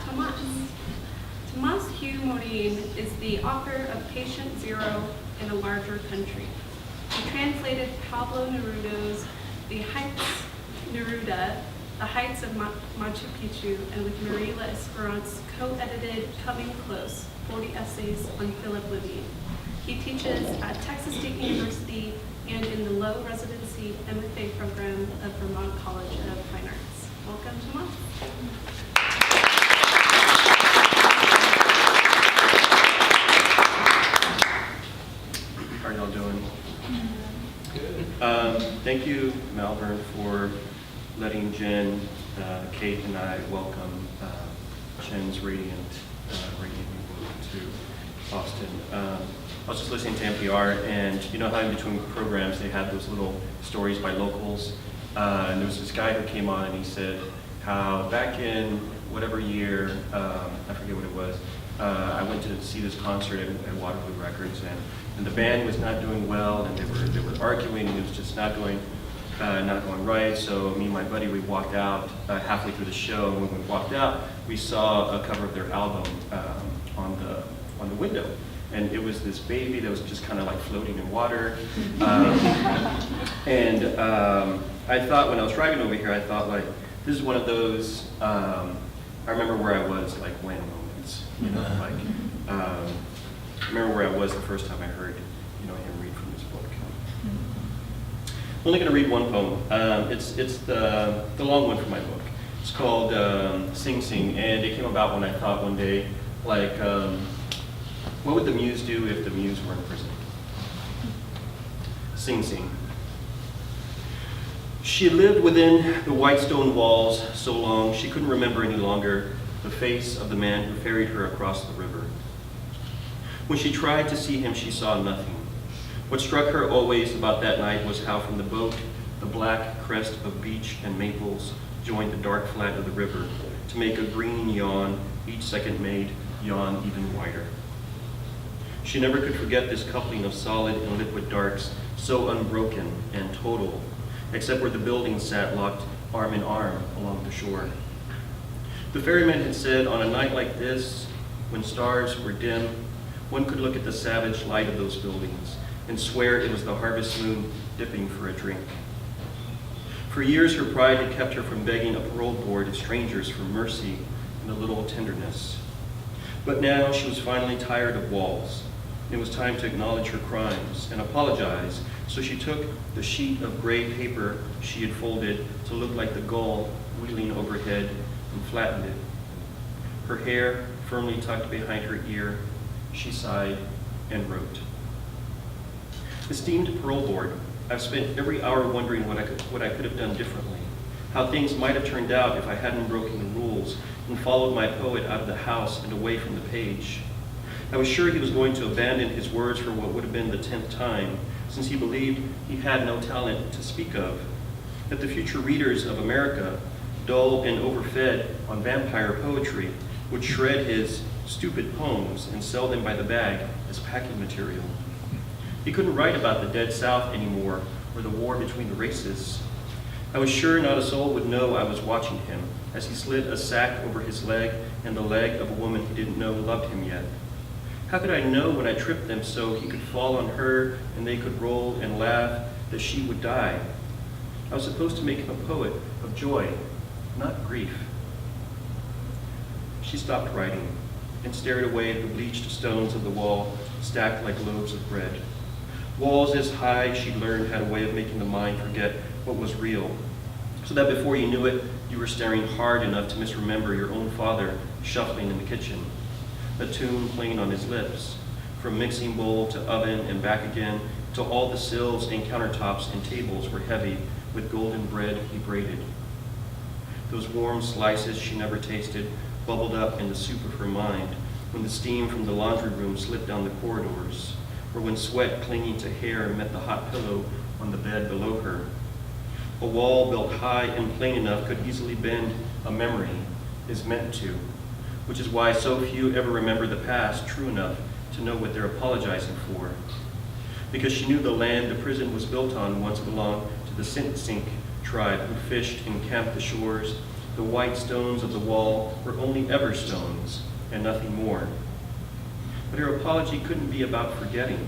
Tomás. Tomás Q. Morín is the author of Patient Zero in a Larger Country. He translated Pablo Neruda's Neruda, The Heights of Macchu, Picchu, and with Marila Esperance co-edited Coming Close, 40 Essays on Philip Levine. He teaches at Texas State University and in the low residency MFA program of Vermont College of Fine Arts. Welcome, Tomás. How are y'all doing? Thank you, Malvern, for letting Jen, Kate, and I welcome Chen's Radiant to Austin. I was just listening to NPR, and you know how in between programs they have those little stories by locals? And there was this guy who came on and he said how back in whatever year, I forget what it was, I went to see this concert at Waterloo Records, and the band was not doing well, and they were arguing, and it was just not going right. So me and my buddy, we walked out halfway through the show, and when we walked out, we saw a cover of their album on the window, and it was this baby that was just kind of like floating in water. I thought when I was driving over here, I thought like this is one of those. I remember where I was like when moments, you know, like. I remember where I was the first time I heard, him read from this book. I'm only going to read one poem. It's the long one from my book. It's called Sing Sing, and it came about when I thought one day, like, what would the muse do if the muse were in prison? Sing Sing. She lived within the white stone walls so long she couldn't remember any longer the face of the man who ferried her across the river. When she tried to see him, she saw nothing. What struck her always about that night was how from the boat, the black crest of beech and maples joined the dark flat of the river to make a green yawn, each second made yawn even wider. She never could forget this coupling of solid and liquid darks, so unbroken and total, except where the buildings sat locked arm in arm along the shore. The ferryman had said, on a night like this, when stars were dim, one could look at the savage light of those buildings and swear it was the harvest moon dipping for a drink. For years, her pride had kept her from begging a parole board of strangers for mercy and a little tenderness. But now she was finally tired of walls. It was time to acknowledge her crimes and apologize, so she took the sheet of gray paper she had folded to look like the gull wheeling overhead and flattened it. Her hair firmly tucked behind her ear, she sighed and wrote. Esteemed parole board, I've spent every hour wondering what I could have done differently, how things might have turned out if I hadn't broken the rules and followed my poet out of the house and away from the page. I was sure he was going to abandon his words for what would have been the 10th time, since he believed he had no talent to speak of, that the future readers of America, dull and overfed on vampire poetry, would shred his stupid poems and sell them by the bag as packing material. He couldn't write about the dead South anymore or the war between the races. I was sure not a soul would know I was watching him as he slid a sack over his leg and the leg of a woman he didn't know loved him yet. How could I know when I tripped them so he could fall on her and they could roll and laugh that she would die? I was supposed to make him a poet of joy, not grief. She stopped writing and stared away at the bleached stones of the wall, stacked like loaves of bread. Walls as high she'd learned had a way of making the mind forget what was real, so that before you knew it, you were staring hard enough to misremember your own father shuffling in the kitchen, a tune playing on his lips, from mixing bowl to oven and back again, till all the sills and countertops and tables were heavy with golden bread he braided. Those warm slices she never tasted bubbled up in the soup of her mind when the steam from the laundry room slipped down the corridors, or when sweat clinging to hair met the hot pillow on the bed below her. A wall built high and plain enough could easily bend a memory, is meant to, which is why so few ever remember the past true enough to know what they're apologizing for. Because she knew the land the prison was built on once belonged to the Sink tribe who fished and camped the shores The white stones of the wall were only ever stones and nothing more. But her apology couldn't be about forgetting.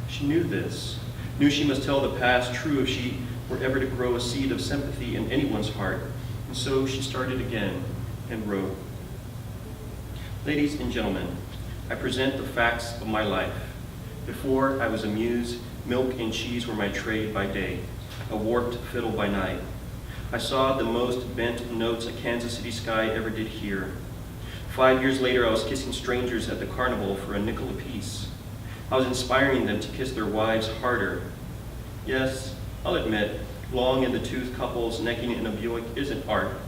She knew this, knew she must tell the past true if she were ever to grow a seed of sympathy in anyone's heart. And so she started again and wrote, "Ladies and gentlemen, I present the facts of my life. Before I was a muse, milk and cheese were my trade by day, a warped fiddle by night. I saw the most bent notes a Kansas City sky ever did hear. 5 years later, I was kissing strangers at the carnival for a nickel apiece. I was inspiring them to kiss their wives harder. Yes, I'll admit, long-in-the-tooth couples necking in a Buick isn't art.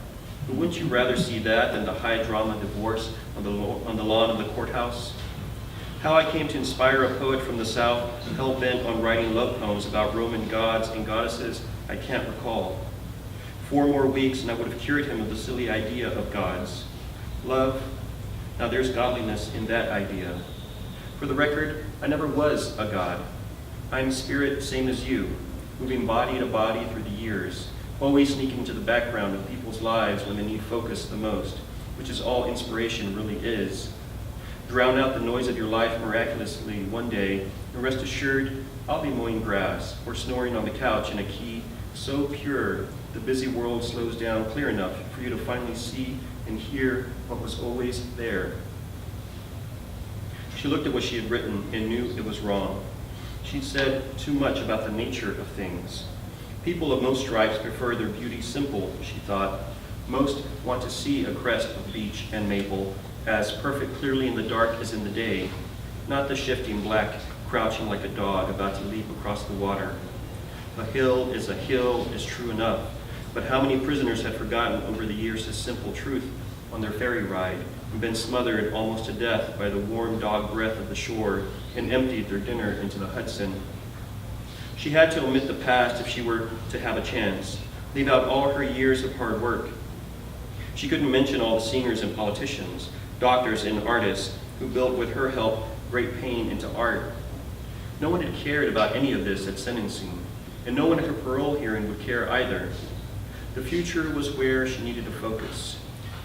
But wouldn't you rather see that than the high-drama divorce on the lawn of the courthouse? How I came to inspire a poet from the South, hell-bent on writing love poems about Roman gods and goddesses, I can't recall. 4 more weeks and I would have cured him of the silly idea of gods. Love, now there's godliness in that idea. For the record, I never was a god. I'm spirit same as you, moving body to body through the years, always sneaking to the background of people's lives when they need focus the most, which is all inspiration really is. Drown out the noise of your life miraculously one day, and rest assured, I'll be mowing grass or snoring on the couch in a key so pure the busy world slows down clear enough for you to finally see and hear what was always there." She looked at what she had written and knew it was wrong. She'd said too much about the nature of things. People of most stripes prefer their beauty simple, she thought. Most want to see a crest of beech and maple as perfect clearly in the dark as in the day, not the shifting black crouching like a dog about to leap across the water. A hill is true enough, but how many prisoners had forgotten over the years this simple truth on their ferry ride and been smothered almost to death by the warm dog breath of the shore and emptied their dinner into the Hudson. She had to omit the past if she were to have a chance, leave out all her years of hard work. She couldn't mention all the singers and politicians, doctors and artists who built with her help great pain into art. No one had cared about any of this at sentencing, and no one at her parole hearing would care either. The future was where she needed to focus,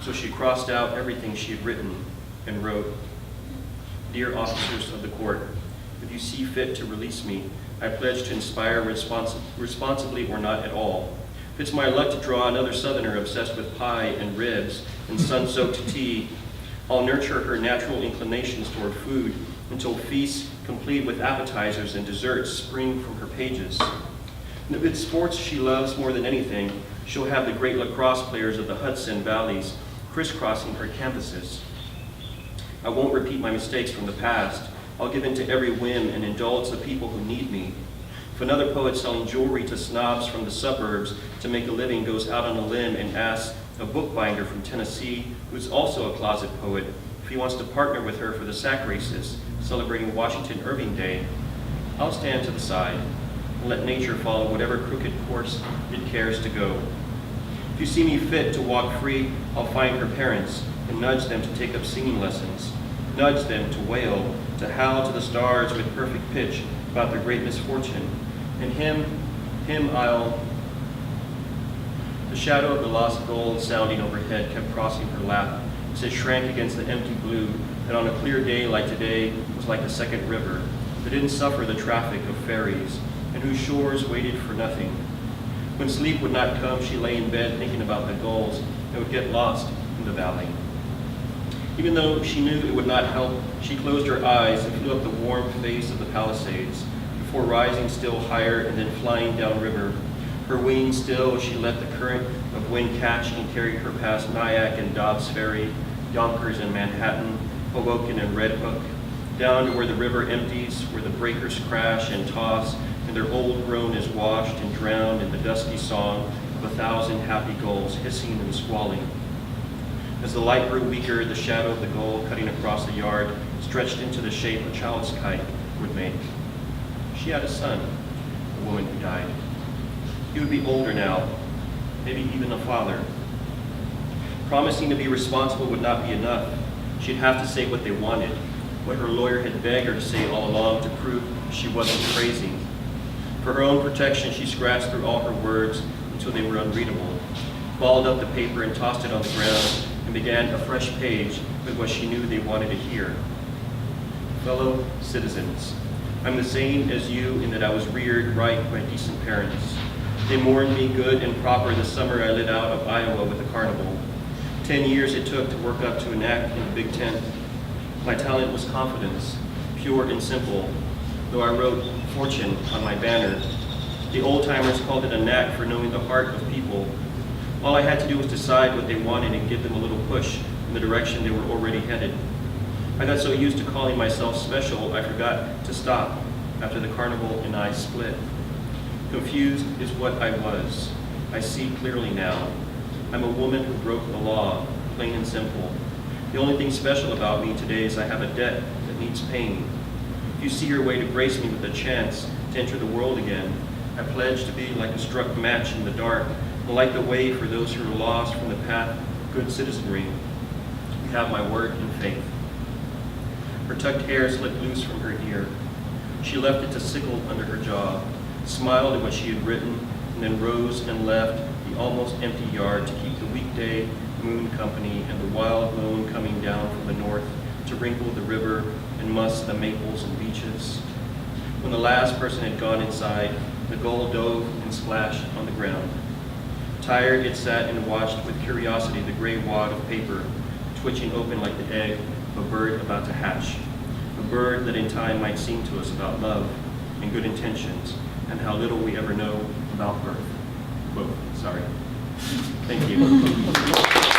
so she crossed out everything she had written and wrote, "Dear officers of the court, if you see fit to release me, I pledge to inspire responsibly or not at all. If it's my luck to draw another Southerner obsessed with pie and ribs and sun-soaked tea, I'll nurture her natural inclinations toward food until feasts complete with appetizers and desserts spring from her pages. And if it's sports she loves more than anything, she'll have the great lacrosse players of the Hudson Valleys crisscrossing her canvases. I won't repeat my mistakes from the past. I'll give in to every whim and indulge the people who need me. If another poet selling jewelry to snobs from the suburbs to make a living goes out on a limb and asks a bookbinder from Tennessee, who's also a closet poet, if he wants to partner with her for the sack races celebrating Washington Irving Day, I'll stand to the side and let nature follow whatever crooked course it cares to go. If you see me fit to walk free, I'll find her parents and nudge them to take up singing lessons, nudge them to wail, to howl to the stars with perfect pitch about their great misfortune. And him I'll..." The shadow of the lost gold sounding overhead kept crossing her lap as it shrank against the empty blue that on a clear day like today was like a second river that didn't suffer the traffic of ferries and whose shores waited for nothing. When sleep would not come, she lay in bed thinking about the gulls that would get lost in the valley. Even though she knew it would not help, she closed her eyes and flew up the warm face of the Palisades before rising still higher and then flying downriver. Her wings still, she let the current of wind catch and carry her past Nyack and Dobbs Ferry, Yonkers and Manhattan, Hoboken and Red Hook, down to where the river empties, where the breakers crash and toss, and their old groan is washed and drowned in the dusky song of 1,000 happy gulls hissing and squalling. As the light grew weaker, the shadow of the gull cutting across the yard stretched into the shape a child's kite would make. She had a son, the woman who died. He would be older now, maybe even a father. Promising to be responsible would not be enough. She'd have to say what they wanted, what her lawyer had begged her to say all along to prove she wasn't crazy. For her own protection, she scratched through all her words until they were unreadable. balled up the paper and tossed it on the ground, and began a fresh page with what she knew they wanted to hear. Fellow citizens, I'm the same as you in that I was reared right by decent parents. They mourned me good and proper the summer I lit out of Iowa with a carnival. 10 years it took to work up to a knack in the big tent. My talent was confidence, pure and simple, though I wrote fortune on my banner. The old-timers called it a knack for knowing the heart of people. All I had to do was decide what they wanted and give them a little push in the direction they were already headed. I got so used to calling myself special, I forgot to stop after the carnival and I split. Confused is what I was. I see clearly now. I'm a woman who broke the law, plain and simple. The only thing special about me today is I have a debt that needs paying. If you see your way to grace me with a chance to enter the world again, I pledge to be like a struck match in the dark, and light the way for those who are lost from the path of good citizenry. You have my word and faith. Her tucked hair slipped loose from her ear. She left it to sickle under her jaw, smiled at what she had written, and then rose and left the almost empty yard to keep the weekday moon company and the wild moon coming down from the north to wrinkle the river and muss the maples and beeches. When the last person had gone inside, the gull dove and splashed on the ground. Tired, it sat and watched with curiosity the gray wad of paper twitching open like the egg of a bird about to hatch, a bird that in time might sing to us about love and good intentions and how little we ever know about birth. Both, sorry. Thank you.